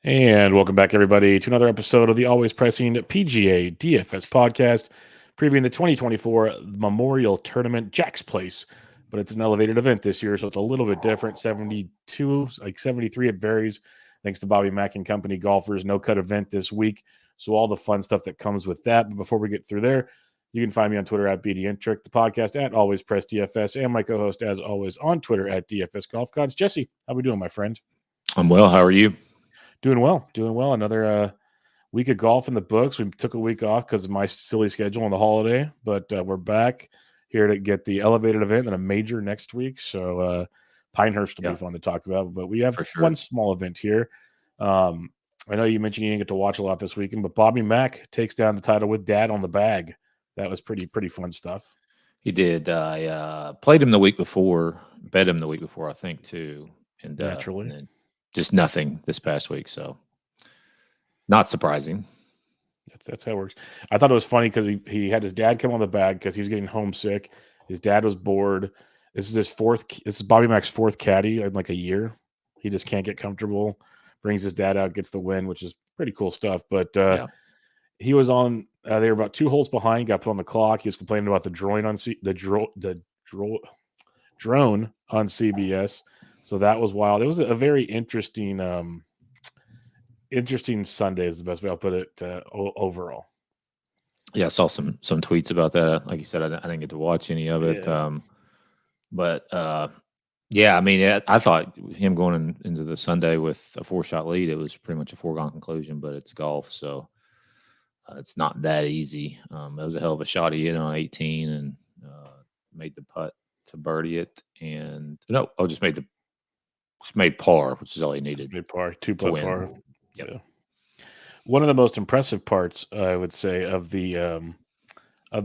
And welcome back, everybody, to another episode of the always pressing PGA DFS podcast, previewing the 2024 Memorial Tournament Jack's Place. But it's an elevated event this year, so it's a little bit different. 72, like 73, it varies. Thanks to Bobby Mack and company golfers, no cut event this week. So all the fun stuff that comes with that. But before we get through there, you can find me on Twitter at BDintric, the podcast at Always Press DFS, and my co-host, as always, on Twitter at DFS Golf Gods. Jesse, how we doing, my friend? I'm well. How are you? Doing well. Another week of golf in the books. We took a week off because of my silly schedule on the holiday, but we're back here to get the elevated event and a major next week. So Pinehurst will be fun to talk about, but we have one small event here. I know you mentioned you didn't get to watch a lot this weekend, but Bobby Mack takes down the title with Dad on the bag. That was pretty fun stuff. He did. I played him the week before, bet him the week before, I think, too. And naturally, and just nothing this past week. So not surprising. That's how it works. I thought it was funny because he had his dad come on the bag because he was getting homesick. His dad was bored. This is Bobby Mack's fourth caddy in like a year. He just can't get comfortable. Brings his dad out, gets the win, which is pretty cool stuff. But he was on. They were about 2 holes behind. Got put on the clock. He was complaining about the drone on drone on CBS. So that was wild. It was a very interesting Sunday is the best way I'll put it overall. Yeah, I saw some tweets about that. Like you said, I didn't get to watch any of it. Yeah. I mean, I thought him going into the Sunday with a 4-shot lead, it was pretty much a foregone conclusion, but it's golf. So it's not that easy. It was a hell of a shot he hit on 18 and made the putt to birdie it. And just made par, which is all he needed. Made par, 2-putt par. Yeah. One of the most impressive parts, I would say, of the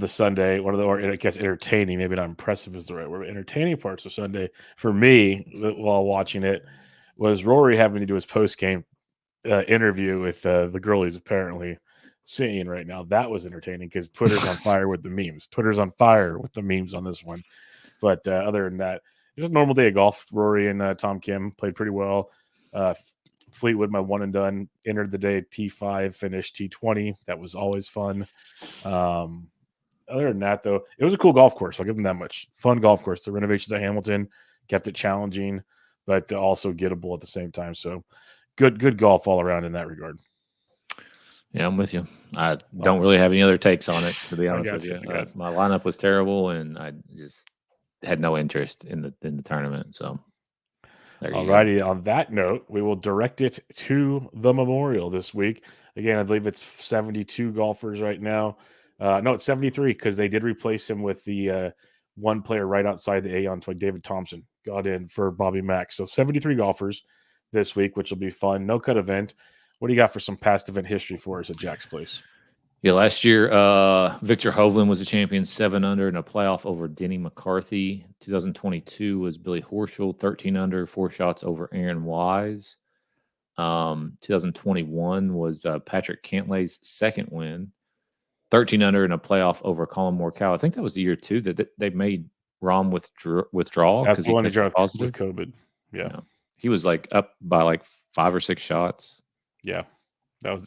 Sunday, or I guess entertaining, maybe not impressive is the right word, entertaining parts of Sunday for me while watching it was Rory having to do his post-game interview with the girl he's apparently seeing right now. That was entertaining because Twitter's on fire with the memes. Twitter's on fire with the memes on this one. But other than that, it was a normal day of golf. Rory and Tom Kim played pretty well. Fleetwood, my one and done, entered the day at T5, finished T20. That was always fun. Other than that, though, it was a cool golf course. I'll give them that much. Fun golf course. The renovations at Hamilton kept it challenging, but also gettable at the same time. So good golf all around in that regard. Yeah, I'm with you. I don't really have any other takes on it, to be honest with you. My lineup was terrible, and I just had no interest in the tournament. So, alrighty. On that note, we will direct it to the Memorial this week. Again, I believe it's 72 golfers right now. No, it's 73 because they did replace him with the one player right outside the Aon, like David Thompson got in for Bobby Mack. So 73 golfers this week, which will be fun. No cut event. What do you got for some past event history for us at Jack's Place? Yeah, last year, Victor Hovland was a champion, 7 under in a playoff over Denny McCarthy. 2022 was Billy Horschel, 13 under, 4 shots over Aaron Wise. 2021 was Patrick Cantlay's second win, 13 under in a playoff over Colin Morikawa. I think that was the year, too, that they made Rahm withdraw because he tested positive with COVID. Yeah. He was like up by like 5 or 6 shots. Yeah.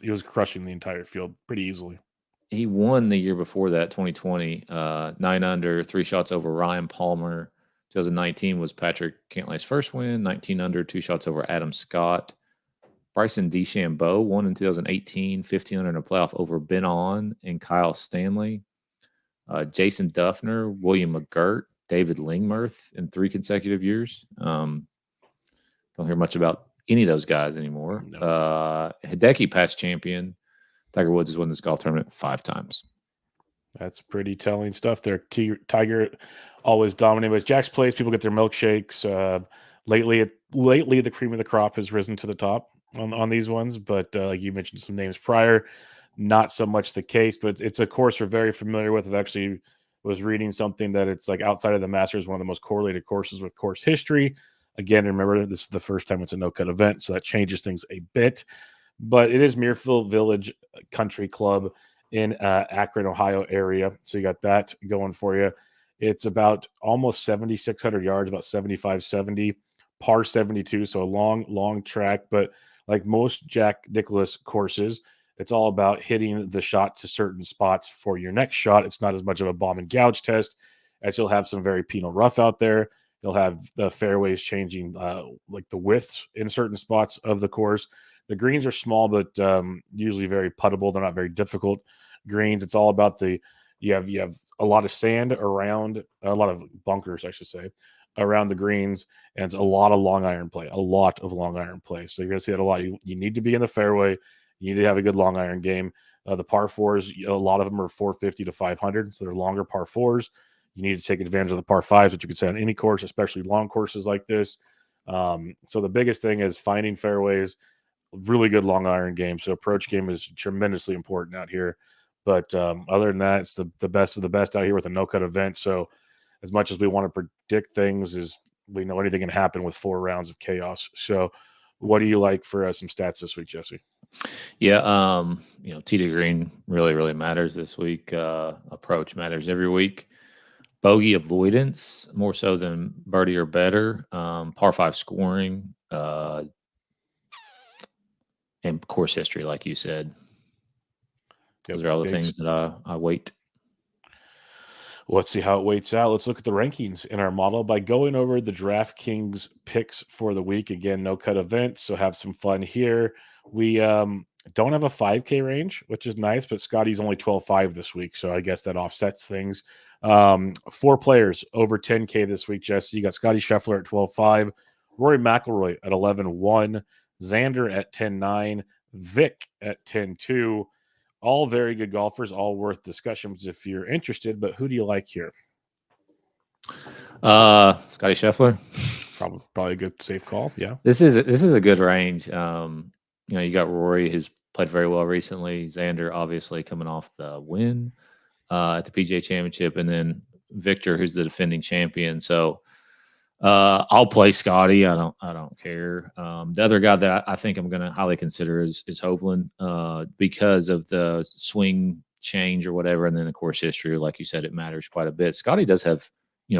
He was crushing the entire field pretty easily. He won the year before that, 2020, 9 under, 3 shots over Ryan Palmer. 2019 was Patrick Cantlay's first win, 19 under, 2 shots over Adam Scott. Bryson DeChambeau won in 2018, 15 under in a playoff over Ben On and Kyle Stanley. Jason Duffner, William McGirt, David Lingmerth in 3 consecutive years. Don't hear much about any of those guys anymore. No. Hideki, past champion. Tiger Woods has won this golf tournament 5 times. That's pretty telling stuff there. Tiger always dominating. But Jack's Place, people get their milkshakes. Lately, the cream of the crop has risen to the top on these ones. But like you mentioned some names prior, not so much the case. But it's a course we're very familiar with. I actually was reading something that it's like outside of the Masters, one of the most correlated courses with course history. Again, remember, this is the first time it's a no-cut event, so that changes things a bit. But it is Muirfield Village Country Club in Akron, Ohio area. So you got that going for you. It's about almost 7,600 yards, about 7,570. par 72, so a long track. But like most Jack Nicklaus courses, it's all about hitting the shot to certain spots for your next shot. It's not as much of a bomb and gouge test, as you'll have some very penal rough out there. You'll have the fairways changing, like the widths in certain spots of the course. The greens are small, but usually very puttable. They're not very difficult greens. It's all about you have a lot of sand around, a lot of bunkers, I should say, around the greens, and it's a lot of long iron play. So you're going to see that a lot. You need to be in the fairway. You need to have a good long iron game. The par fours, a lot of them are 450 to 500, so they're longer par fours. You need to take advantage of the par fives, which you could say on any course, especially long courses like this. So the biggest thing is finding fairways, really good long iron game. So approach game is tremendously important out here. But other than that, it's the best of the best out here with a no-cut event. So as much as we want to predict things, is we know anything can happen with 4 rounds of chaos. So what do you like for some stats this week, Jesse? Yeah, tee to green really matters this week. Approach matters every week. Bogey avoidance more so than birdie or better. Par 5 scoring, and course history, like you said. Those are all the things that I weight. Well, let's see how it weights out. Let's look at the rankings in our model by going over the DraftKings picks for the week. Again, no cut event, so have some fun here. We don't have a 5K range, which is nice, but Scotty's only 12.5 this week, so I guess that offsets things. 4 players over 10K this week, Jesse. You got Scotty Scheffler at 12.5, Rory McIlroy at 11.1, Xander at 10.9, Vic at 10.2. All very good golfers, all worth discussions if you're interested. But who do you like here? Scotty Scheffler. Probably a good safe call. Yeah. This is a good range. You got Rory, who's played very well recently. Xander, obviously coming off the win at the PGA Championship, and then Victor, who's the defending champion. So I'll play Scotty. I don't care. The other guy that I think I'm going to highly consider is Hovland because of the swing change or whatever, and then the course history. Like you said, it matters quite a bit. Scotty does have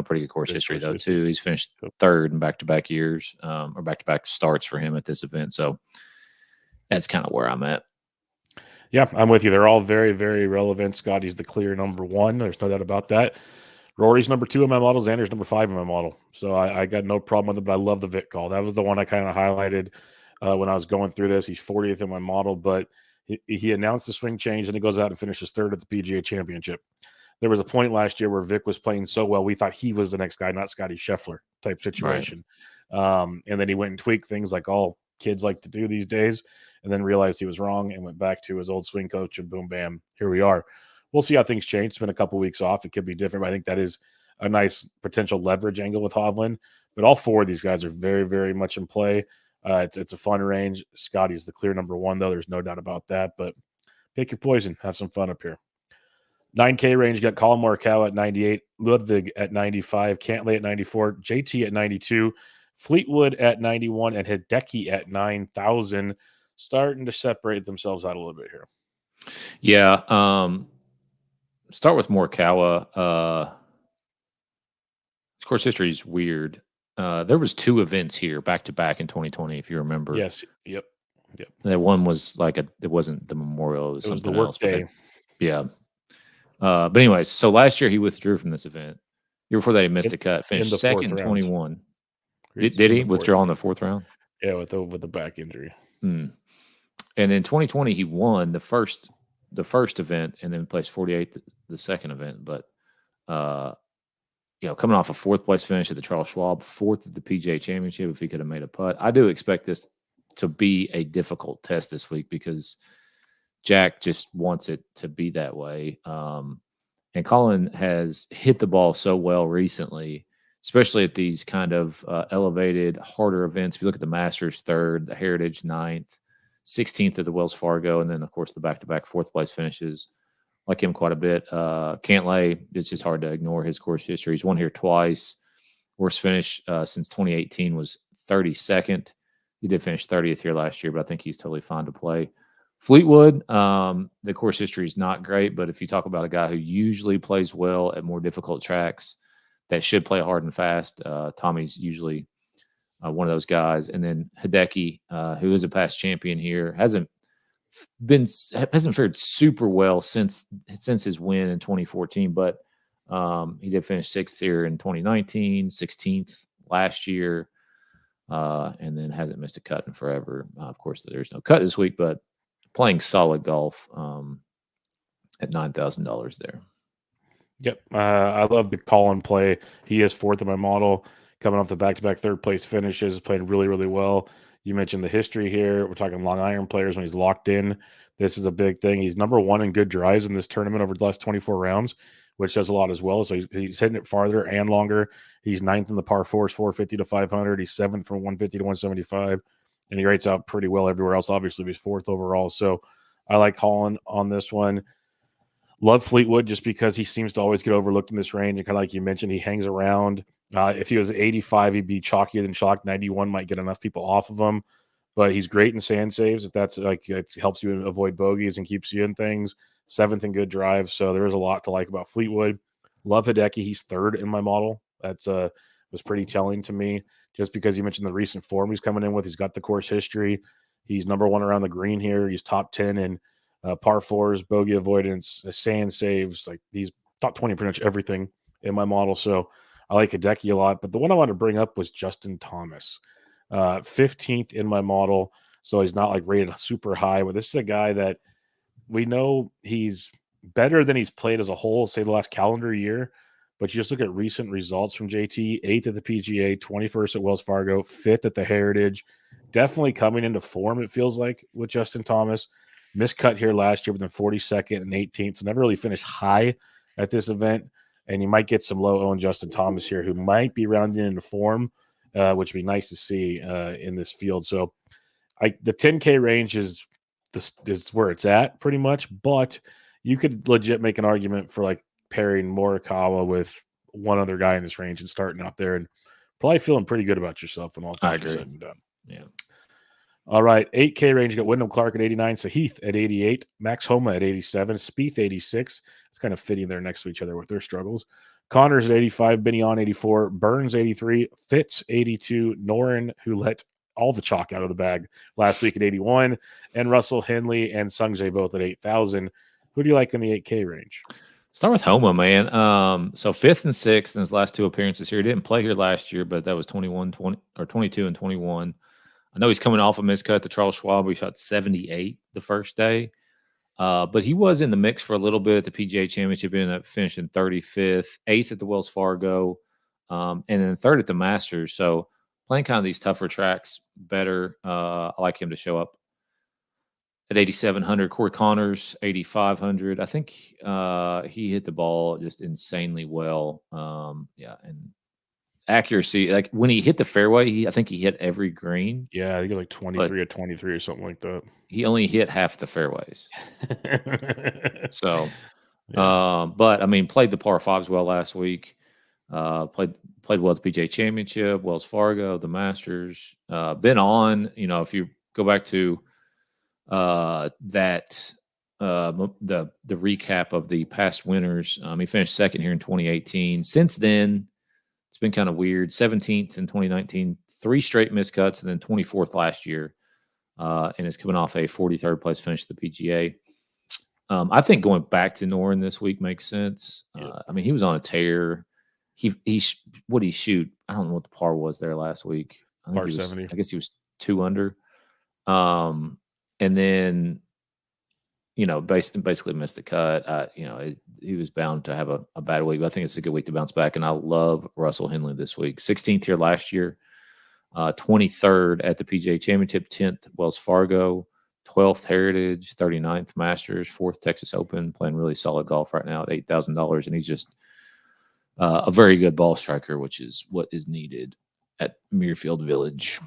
pretty good course history though too. He's finished 3rd in back-to-back years or back-to-back starts for him at this event. So that's kind of where I'm at. Yeah, I'm with you. They're all very, very relevant. Scotty's the clear number 1. There's no doubt about that. Rory's number 2 in my model. Xander's number 5 in my model. So I got no problem with it, but I love the Vic call. That was the one I kind of highlighted when I was going through this. He's 40th in my model, but he announced the swing change, and he goes out and finishes 3rd at the PGA Championship. There was a point last year where Vic was playing so well, we thought he was the next guy, not Scotty Scheffler type situation. Right. And then he went and tweaked things like all kids like to do these days, and then realized he was wrong and went back to his old swing coach, and boom, bam, here we are. We'll see how things change. It's been a couple weeks off. It could be different, but I think that is a nice potential leverage angle with Hovland. But all 4 of these guys are very, very much in play. It's a fun range. Scotty's the clear number 1, though. There's no doubt about that. But pick your poison. Have some fun up here. 9K range, you got Colin Morikawa at 98, Ludwig at 95, Cantlay at 94, JT at 92, Fleetwood at 91, and Hideki at 9,000. Starting to separate themselves out a little bit here. Yeah. Start with Morikawa. His course history is weird. There was 2 events here back to back in 2020, if you remember. Yes. Yep. That one was it wasn't the Memorial. It was the work day. Yeah. But anyways, so last year he withdrew from this event. Year before that, he missed a cut. Finished 2nd in 21. Did he withdraw in the 4th round? Yeah, with the back injury. And in 2020, he won the first event and then placed 48th the second event. But coming off a 4th place finish at the Charles Schwab, 4th at the PGA Championship, if he could have made a putt. I do expect this to be a difficult test this week because Jack just wants it to be that way. And Colin has hit the ball so well recently, especially at these kind of elevated, harder events. If you look at the Masters 3rd, the Heritage 9th, 16th at the Wells Fargo, and then, of course, the back-to-back 4th place finishes. Like him quite a bit. Cantlay, it's just hard to ignore his course history. He's won here twice. Worst finish since 2018 was 32nd. He did finish 30th here last year, but I think he's totally fine to play. Fleetwood, the course history is not great, but if you talk about a guy who usually plays well at more difficult tracks that should play hard and fast, Tommy's usually one of those guys. And then Hideki, who is a past champion here, hasn't fared super well since his win in 2014, but he did finish 6th here in 2019, 16th last year, and then hasn't missed a cut in forever. Of course, there's no cut this week, but playing solid golf at $9,000 there. Yep. I love the call and play. He is 4th in my model, coming off the back-to-back third-place finishes, playing really, really well. You mentioned the history here. We're talking long iron players when he's locked in. This is a big thing. He's number 1 in good drives in this tournament over the last 24 rounds, which does a lot as well. So he's hitting it farther and longer. He's 9th in the par 4s, 450 to 500. He's 7th from 150 to 175. And he rates out pretty well everywhere else. Obviously, he's 4th overall. So I like Holland on this one. Love Fleetwood just because he seems to always get overlooked in this range. And kind of like you mentioned, he hangs around. If he was 85, he'd be chalkier than chalk. 91 might get enough people off of him. But he's great in sand saves. If that's like it helps you avoid bogeys and keeps you in things. 7th in good drives. So there is a lot to like about Fleetwood. Love Hideki. He's 3rd in my model. That's was pretty telling to me just because you mentioned the recent form he's coming in with. He's got the course history. He's number 1 around the green here. He's top 10 in par 4s, bogey avoidance, sand saves. Like he's top 20 pretty much everything in my model. So I like Hideki a lot. But the one I wanted to bring up was Justin Thomas. 15th in my model. So he's not like rated super high. But this is a guy that we know he's better than he's played as a whole, say the last calendar year. But you just look at recent results from JT, 8th at the PGA, 21st at Wells Fargo, 5th at the Heritage. Definitely coming into form, it feels like, with Justin Thomas. Missed cut here last year, but then 42nd and 18th. So never really finished high at this event. And you might get some low-owned Justin Thomas here who might be rounding into form, which would be nice to see in this field. So the 10K range is where it's at pretty much, but you could legit make an argument for like pairing Morikawa with one other guy in this range and starting out there and probably feeling pretty good about yourself when all things are said and done. Yeah. All right, 8K range. You got Wyndham Clark at 89, Sahith at 88, Max Homa at 87, Spieth 86. It's kind of fitting there next to each other with their struggles. Connors at 85, Binion 84, Burns 83, Fitz 82, Noren, who let all the chalk out of the bag last week at 81, and Russell Henley and Sungjae both at 8,000. Who do you like in the 8K range? Start with Homa, man. So 5th and 6th in his last 2 appearances here. He didn't play here last year, but that was 22 and 21. I know he's coming off a miscut to Charles Schwab. He shot 78 the first day. But he was in the mix for a little bit at the PGA Championship, ended up finishing 35th, 8th at the Wells Fargo, and then 3rd at the Masters. So playing kind of these tougher tracks better. I like him to show up at 8,700. Corey Connors, 8,500. I think he hit the ball just insanely well. And accuracy, like when he hit the fairway, I think he hit every green. Yeah, I think it was like 23 or 23 or something like that. He only hit half the fairways. So, but I mean, played the par 5s well last week. Played well at the PGA Championship, Wells Fargo, the Masters. Been on, if you go back to the recap of the past winners, he finished 2nd here in 2018. Since then, it's been kind of weird. 17th in 2019, 3 straight miscuts, and then 24th last year. And it's coming off a 43rd place finish at the PGA. I think going back to Noren this week makes sense. I mean, he was on a tear. What did he shoot? I don't know what the par was there last week. Par 70. I guess he was 2 under. And then, basically missed the cut. He was bound to have a bad week, but I think it's a good week to bounce back. And I love Russell Henley this week. 16th here last year, 23rd at the PGA Championship, 10th Wells Fargo, 12th Heritage, 39th Masters, 4th Texas Open, playing really solid golf right now at $8,000. And he's just a very good ball striker, which is what is needed at Muirfield Village.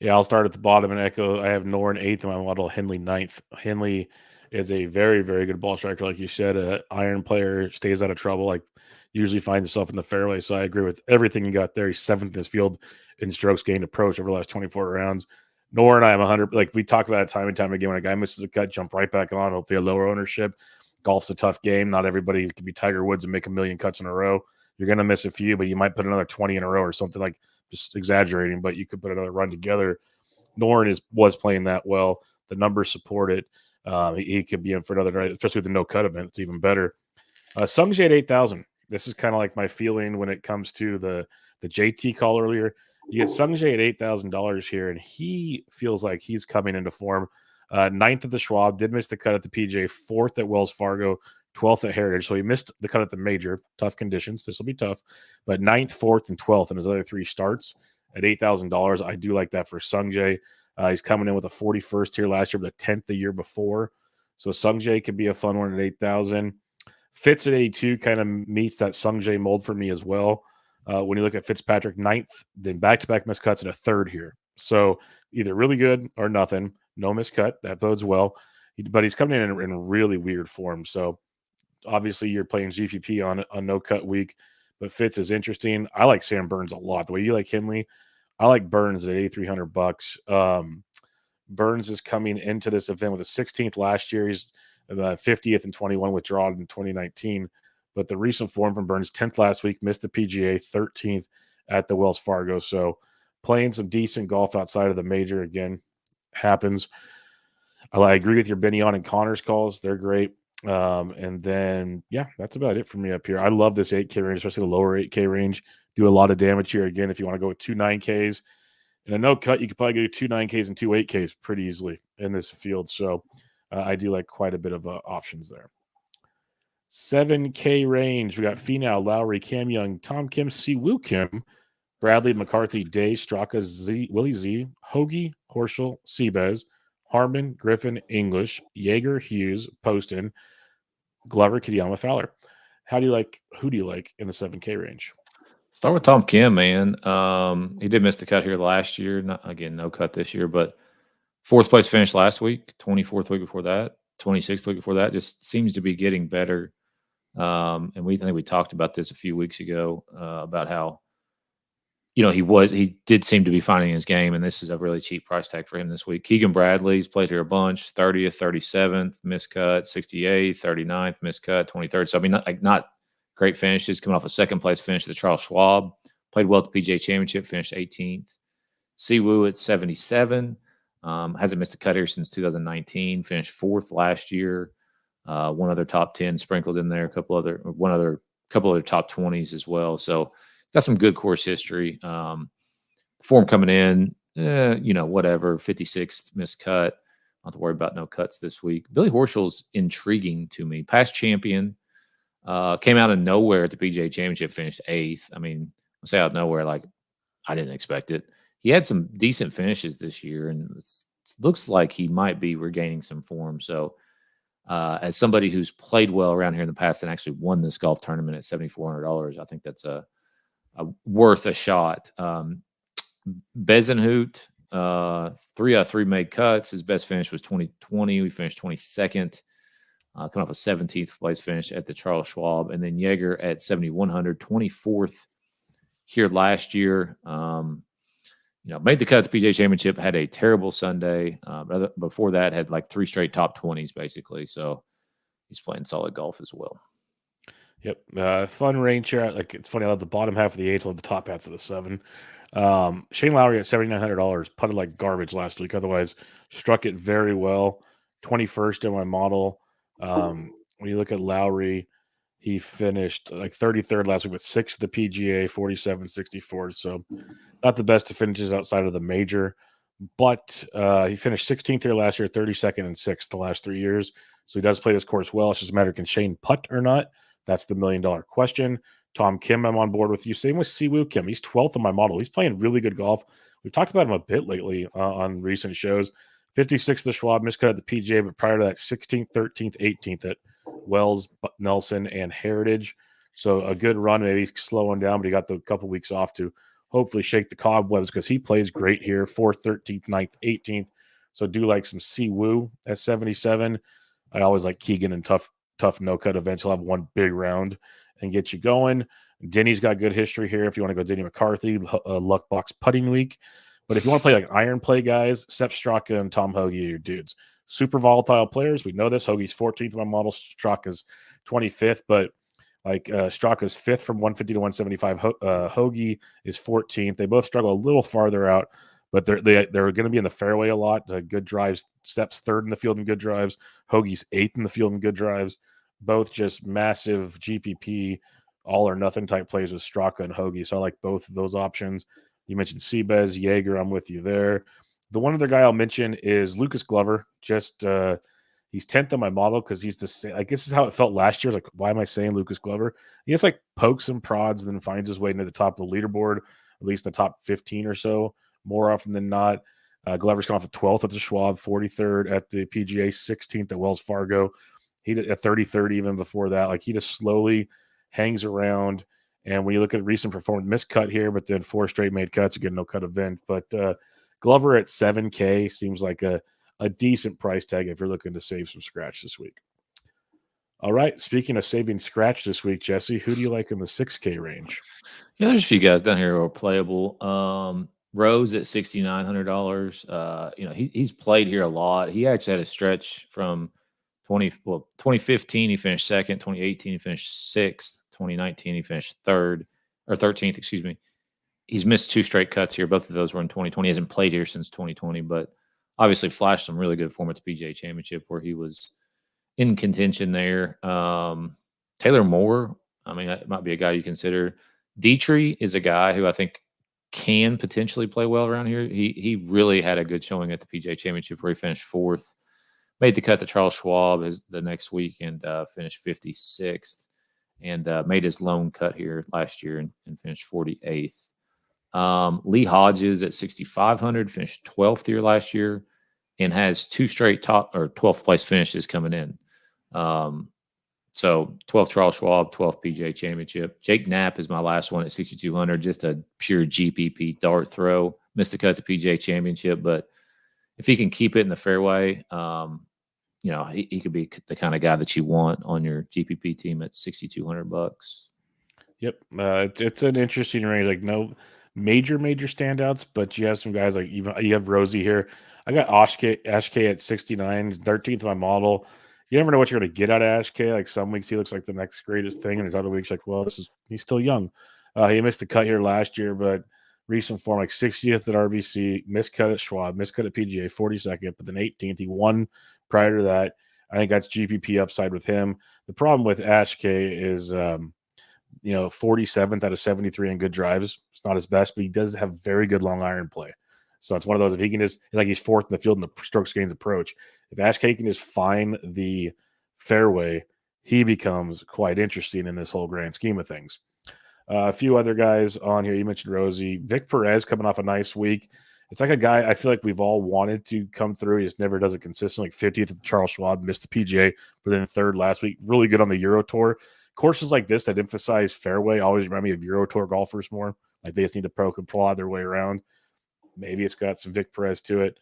Yeah, I'll start at the bottom and echo. I have Noren 8th in my model, Henley 9th. Henley is a very, very good ball striker. Like you said, an iron player, stays out of trouble, like usually finds himself in the fairway. So I agree with everything you got there. He's 7th in this field in strokes gained approach over the last 24 rounds. Noren, I am 100. Like we talk about it time and time again. When a guy misses a cut, jump right back on. Hopefully a lower ownership. Golf's a tough game. Not everybody can be Tiger Woods and make a million cuts in a row. you're going to miss a few, but you might put another 20 in a row or something, like just exaggerating, but you could put another run together. Noren was playing that well. The numbers support it. He could be in for another night, especially with the no cut event. It's even better. Sungjae at 8,000. This is kind of like my feeling when it comes to the JT call earlier. You get Sungjae at $8,000 here, and he feels like he's coming into form. Ninth at the Schwab, did miss the cut at the PGA, fourth at Wells Fargo, 12th at Heritage. So he missed the cut at the major. Tough conditions. This will be tough. But 9th, 4th, and 12th in his other 3 starts at $8,000. I do like that for Sungjae. He's coming in with a 41st here last year, but a 10th the year before. So Sungjae could be a fun one at 8,000. Fitz at 82 kind of meets that Sungjae mold for me as well. When you look at Fitzpatrick, 9th, then back-to-back missed cuts and a 3rd here. So either really good or nothing. No miscut. That bodes well. But he's coming in really weird form. So obviously you're playing GPP on no cut week, but Fitz is interesting. I like Sam Burns a lot. The way you like Henley, I like Burns at $8,300. Burns is coming into this event with a 16th last year. He's 50th and 21 withdrawn in 2019. But the recent form from Burns, 10th last week, missed the PGA, 13th at the Wells Fargo. So playing some decent golf outside of the major again happens. I agree with your Benyon and Connors calls. They're great. And then, yeah, that's about it for me up here. I love this 8K range, especially the lower 8K range. Do a lot of damage here. Again, if you want to go with 2 9Ks and a no cut, you could probably do 2 9Ks and 2 8Ks pretty easily in this field. So I do like quite a bit of options there. 7K range. We got Finau, Lowry, Cam Young, Tom Kim, Siwoo Kim, Bradley, McCarthy, Day, Straka, Willie Z, Hoagie, Horschel, Seabez, Harmon, Griffin, English, Yeager, Hughes, Poston, Glover, Kitayama, Fowler. Who do you like in the 7K range? Start with Tom Kim, man. He did miss the cut here last year. No cut this year, but 4th place finish last week, 24th week before that, 26th week before that. Just seems to be getting better. And I think we talked about this a few weeks ago about how, he did seem to be finding his game, and this is a really cheap price tag for him this week. Keegan Bradley's played here a bunch, 30th, 37th, miscut, 68th, 39th, miscut, 23rd. So, I mean, not great finishes, coming off a 2nd place finish at the Charles Schwab. Played well at the PGA Championship, finished 18th. Siwoo at 77. Hasn't missed a cut here since 2019, finished 4th last year. One other top 10 sprinkled in there, a couple other top 20s as well. So got some good course history. Form coming in, whatever, 56th missed cut. Not to worry about no cuts this week. Billy Horschel's intriguing to me. Past champion, came out of nowhere at the PGA Championship, finished 8th. I mean, I say out of nowhere, like I didn't expect it. He had some decent finishes this year, and it looks like he might be regaining some form. So, as somebody who's played well around here in the past and actually won this golf tournament at $7,400, I think that's worth a shot. Bezenhout, 3 out of 3 made cuts. His best finish was 2020. We finished 22nd, coming off a 17th place finish at the Charles Schwab. And then Yeager at 7,100, 24th here last year. Made the cut at the PGA Championship, had a terrible Sunday. Before that, had like 3 straight top 20s, basically. So he's playing solid golf as well. Yep. Fun range here. Like, it's funny, I love the bottom half of the 8s, I love the top hats of the 7. Shane Lowry at $7,900, putted like garbage last week. Otherwise, struck it very well. 21st in my model. When you look at Lowry, he finished like 33rd last week with 6th at the PGA, 47, 64. So not the best of finishes outside of the major. But he finished 16th here last year, 32nd and 6th the last 3 years. So he does play this course well. It's just a matter of can Shane putt or not. That's the $1 million question. Tom Kim, I'm on board with you. Same with Siwoo Kim. He's 12th on my model. He's playing really good golf. We've talked about him a bit lately on recent shows. 56th the Schwab, miscut at the PGA, but prior to that, 16th, 13th, 18th at Wells, Nelson, and Heritage. So a good run, maybe slowing down, but he got the couple weeks off to hopefully shake the cobwebs because he plays great here. 4th, 13th, 9th, 18th. So do like some Siwoo at 77. I always like Keegan and tough no-cut events. He'll have one big round and get you going. Denny's got good history here. If you want to go Denny McCarthy, luck box putting week. But if you want to play like iron play guys, Sepp Straka and Tom Hoagie are your dudes. Super volatile players. We know this. Hoagie's 14th on my model. Straka's 25th. But Like Straka's 5th from 150 to 175. Hoagie is 14th. They both struggle a little farther out, but they're going to be in the fairway a lot. Good drives. Steps 3rd in the field in good drives. Hoagie's 8th in the field in good drives. Both just massive GPP, all or nothing type plays with Straka and Hoagie. So I like both of those options. You mentioned Seabez, Jaeger. I'm with you there. The one other guy I'll mention is Lucas Glover. Just he's 10th on my model because he's the same. Like, this is how it felt last year. Like, why am I saying Lucas Glover? He has like pokes and prods, and then finds his way into the top of the leaderboard, at least the top 15 or so, more often than not. Glover's gone off the 12th at the Schwab, 43rd at the PGA, 16th at Wells Fargo. He did at 33rd even before that. Like, he just slowly hangs around. And when you look at recent performance, miscut here, but then 4 straight made cuts, again, no cut event. But Glover at $7K seems like a decent price tag if you're looking to save some scratch this week. All right. Speaking of saving scratch this week, Jesse, who do you like in the 6K range? Yeah, there's a few guys down here who are playable. Rose at $6,900. He's played here a lot. He actually had a stretch from 2015 he finished second, 2018 he finished sixth, 2019 he finished 13th, excuse me. He's missed 2 straight cuts here. Both of those were in 2020. He hasn't played here since 2020, but obviously flashed some really good form at the PGA Championship where he was in contention there. Taylor Moore, I mean, that might be a guy you consider. Dietrich is a guy who I think can potentially play well around here. He really had a good showing at the PGA Championship where he finished 4th, made the cut to Charles Schwab the next week and finished 56th, and made his lone cut here last year and finished 48th. Lee Hodges at 6,500 finished 12th here last year and has 2 straight top or 12th place finishes coming in. So 12th Charles Schwab, 12th PGA Championship. Jake Knapp is my last one at 6,200. Just a pure GPP dart throw. Missed the cut to PGA Championship, but if he can keep it in the fairway, he could be the kind of guy that you want on your GPP team at $6,200. Yep, it's an interesting range. Like, no major standouts, but you have some guys like you have Rosie here. I got Ashk at 69, 13th my model. You never know what you're going to get out of Ashk. Like, some weeks he looks like the next greatest thing, and there's other weeks like, well, he's still young. He missed the cut here last year, but recent form, like 60th at RBC, missed cut at Schwab, missed cut at PGA, 42nd, but then 18th. He won prior to that. I think that's GPP upside with him. The problem with Ashk is 47th out of 73 in good drives. It's not his best, but he does have very good long iron play. So it's one of those, if he can just, like, he's 4th in the field in the strokes gains approach. If Ashk can just find the fairway, he becomes quite interesting in this whole grand scheme of things. A few other guys on here. You mentioned Rosie. Vic Perez coming off a nice week. It's like a guy I feel like we've all wanted to come through. He just never does it consistently. Like 50th at the Charles Schwab, missed the PGA, but then 3rd last week. Really good on the Euro Tour. Courses like this that emphasize fairway always remind me of Euro Tour golfers more. Like, they just need to poke and plod their way around. Maybe it's got some Vic Perez to it.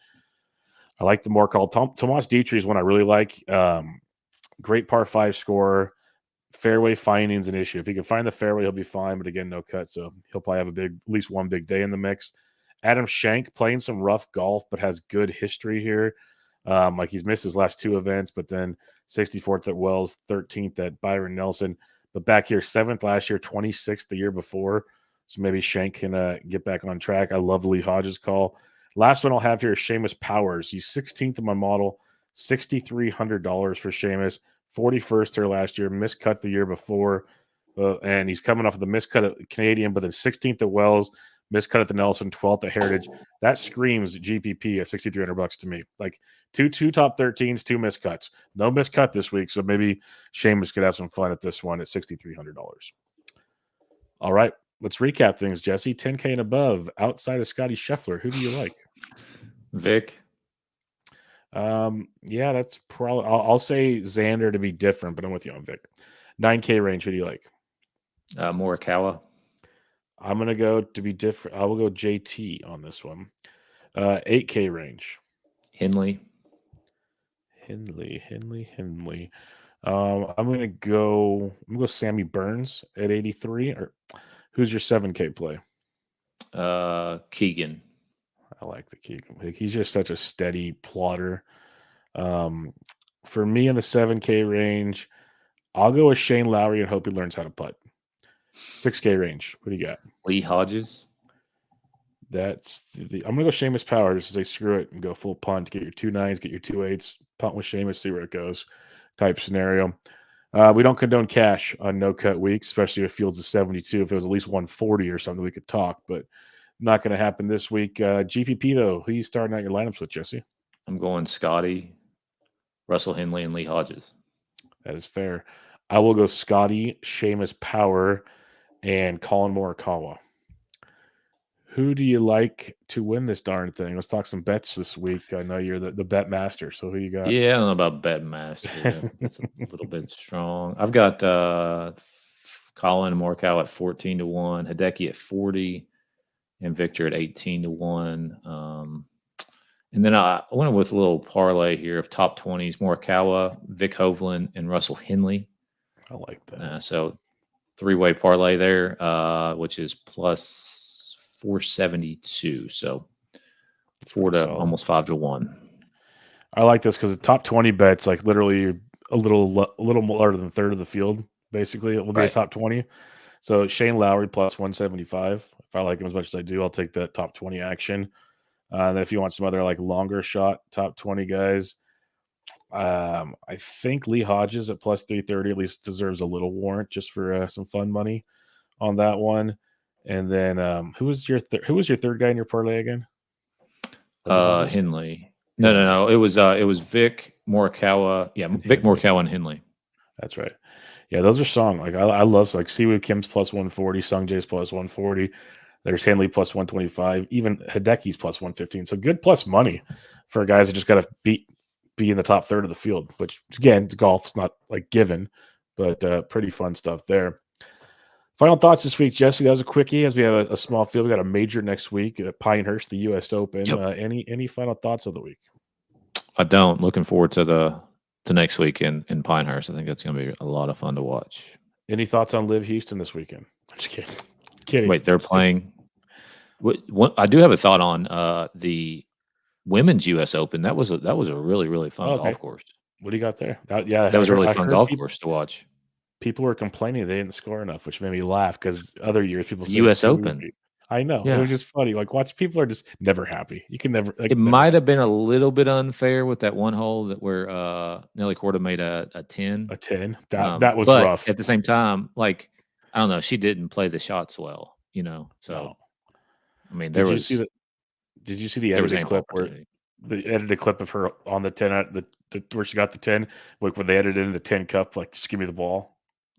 I like the more called Tomas Dietrich is one I really like. Great par 5 scorer. Fairway finding is an issue. If he can find the fairway, he'll be fine. But again, no cut, so he'll probably have at least one big day in the mix. Adam Schenk playing some rough golf, but has good history here. Like, he's missed his last 2 events, but then 64th at Wells, 13th at Byron Nelson. But back here, 7th last year, 26th the year before. So maybe Schenk can get back on track. I love Lee Hodges' call. Last one I'll have here is Seamus Powers. He's 16th in my model, $6,300 for Seamus. 41st here last year, miscut the year before. And he's coming off of the miscut at Canadian, but then 16th at Wells, miscut at the Nelson, 12th at Heritage. That screams GPP at $6,300 to me. Like, two top 13s, 2 miscuts. No miscut this week, so maybe Seamus could have some fun at this one at $6,300. All right, let's recap things, Jesse. 10K and above, outside of Scotty Scheffler, who do you like? Vic. Yeah, that's probably. I'll say Xander to be different, but I'm with you on Vic. 9K range, who do you like? Morikawa. I'm gonna go to be different. I will go JT on this one. 8K range. Hindley. I'm gonna go Sammy Burns at 83. Or who's your 7K play? Keegan. I like the Keegan pick. He's just such a steady plotter. For me in the 7K range, I'll go with Shane Lowry and hope he learns how to putt. 6K range. What do you got? Lee Hodges. That's I'm gonna go Seamus Power just to say screw it and go full punt. Get your 2 9s, get your 2 8s, punt with Seamus, see where it goes. Type scenario. We don't condone cash on no cut weeks, especially if Fields is 72. If it was at least 140 or something, we could talk, but not going to happen this week. GPP though, who you starting out your lineups with, Jesse? I'm going Scotty, Russell Henley, and Lee Hodges. That is fair. I will go Scotty, Seamus Power, and Colin Morikawa. Who do you like to win this darn thing? Let's talk some bets this week. I know you're the bet master, so who you got? Yeah, I don't know about bet master. That's a little bit strong. I've got Colin Morikawa at 14-1, Hideki at 40, and Victor at 18-1. And then I went with a little parlay here of top 20s: Morikawa, Vic Hovland, and Russell Henley. I like that. So 3-way parlay there, which is plus 472. So 4 to almost 5-1. I like this because the top 20 bets, like literally a little more than a third of the field, basically. It will be a top 20. So Shane Lowry plus 175. If I like him as much as I do, I'll take that top 20 action. Then if you want some other like longer shot top 20 guys, I think Lee Hodges at plus 330 at least deserves a little warrant just for some fun money on that one. And then who was your third guy in your parlay again? Henley. No. It was Vic Morikawa. Yeah, Vic Morikawa and Henley. That's right. Yeah, those are strong. Like I love like Siwoo Kim's plus 140, Sung Jae's plus 140. There's Henley plus 125, even Hideki's plus 115. So good plus money for guys that just got to be in the top third of the field, which again, it's golf. It's not like given, but pretty fun stuff there. Final thoughts this week, Jesse. That was a quickie as we have a small field. We got a major next week at Pinehurst, the U.S. Open. Yep. Any final thoughts of the week? I don't. Looking forward to next week in Pinehurst. I think that's going to be a lot of fun to watch. Any thoughts on Live Houston this weekend? I'm just kidding. Wait, they're playing. I do have a thought on the women's U.S. Open. That was a really, really fun golf course. What do you got there? That was a really fun golf course to watch. People were complaining they didn't score enough, which made me laugh because other years people say U.S. Open. Easy. I know. Yeah. It was just funny. Like, watch, people are just never happy. You can never. Like, it might have been a little bit unfair with that one hole where Nelly Korda made a 10. A 10. That was rough. At the same time, like, I don't know, she didn't play the shots well, you know. So, no. I mean, did you see the edited clip of her on the 10 at where she got the 10? Like when they edited in the 10 cup, like just give me the ball.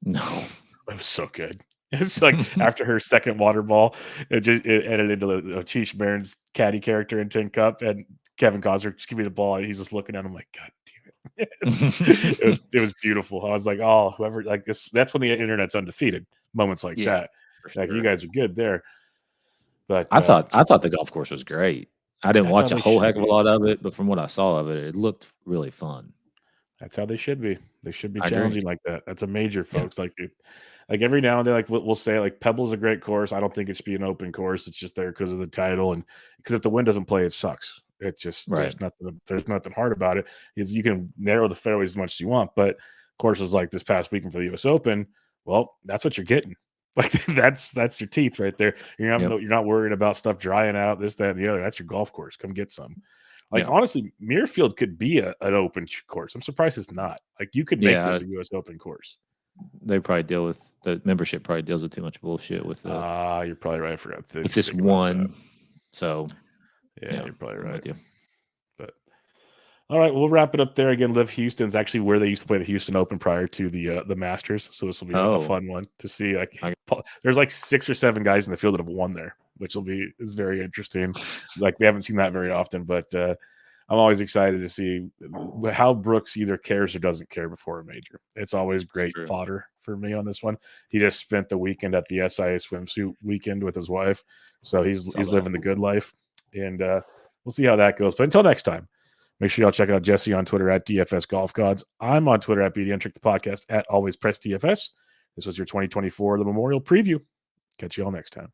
No, it was so good. It's like after her second water ball, it edited into the Cheech Marin's caddy character in 10 cup, and Kevin Costner just give me the ball. And he's just looking at him like, God damn it. it was beautiful. I was like, oh, whoever like this. That's when the internet's undefeated. Moments like that, like you guys are good there. But I thought the golf course was great. I didn't watch a whole heck of a lot of it, but from what I saw of it, it looked really fun. That's how they should be. They should be challenging like that. That's a major, folks. Yeah. Like every now and then, like we'll say, like Pebble's a great course. I don't think it should be an open course. It's just there because of the title, and because if the wind doesn't play, it sucks. It just there's nothing hard about it. You can narrow the fairways as much as you want, but courses like this past weekend for the U.S. Open, well, that's what you're getting. Like that's your teeth right there. You're not worried about stuff drying out, this, that, and the other. That's your golf course. Come get some. Like honestly, Muirfield could be an open course. I'm surprised it's not. Like you could make this a U.S. Open course. They probably deal with the membership. Probably deals with too much bullshit with the. You're probably right. I forgot. With this one, so you're probably right. With you. But all right, we'll wrap it up there. Again, Live Houston's actually where they used to play the Houston Open prior to the Masters. So this will be a fun one to see. Like there's like 6 or 7 guys in the field that have won there, which is very interesting. Like we haven't seen that very often, but I'm always excited to see how Brooks either cares or doesn't care before a major. It's always great fodder for me on this one. He just spent the weekend at the SIA swimsuit weekend with his wife, so he's living the good life, and we'll see how that goes. But until next time, make sure y'all check out Jesse on Twitter at DFS Golf Gods. I'm on Twitter at BDNtrick the podcast at Always Press DFS. This was your 2024 the Memorial Preview. Catch you all next time.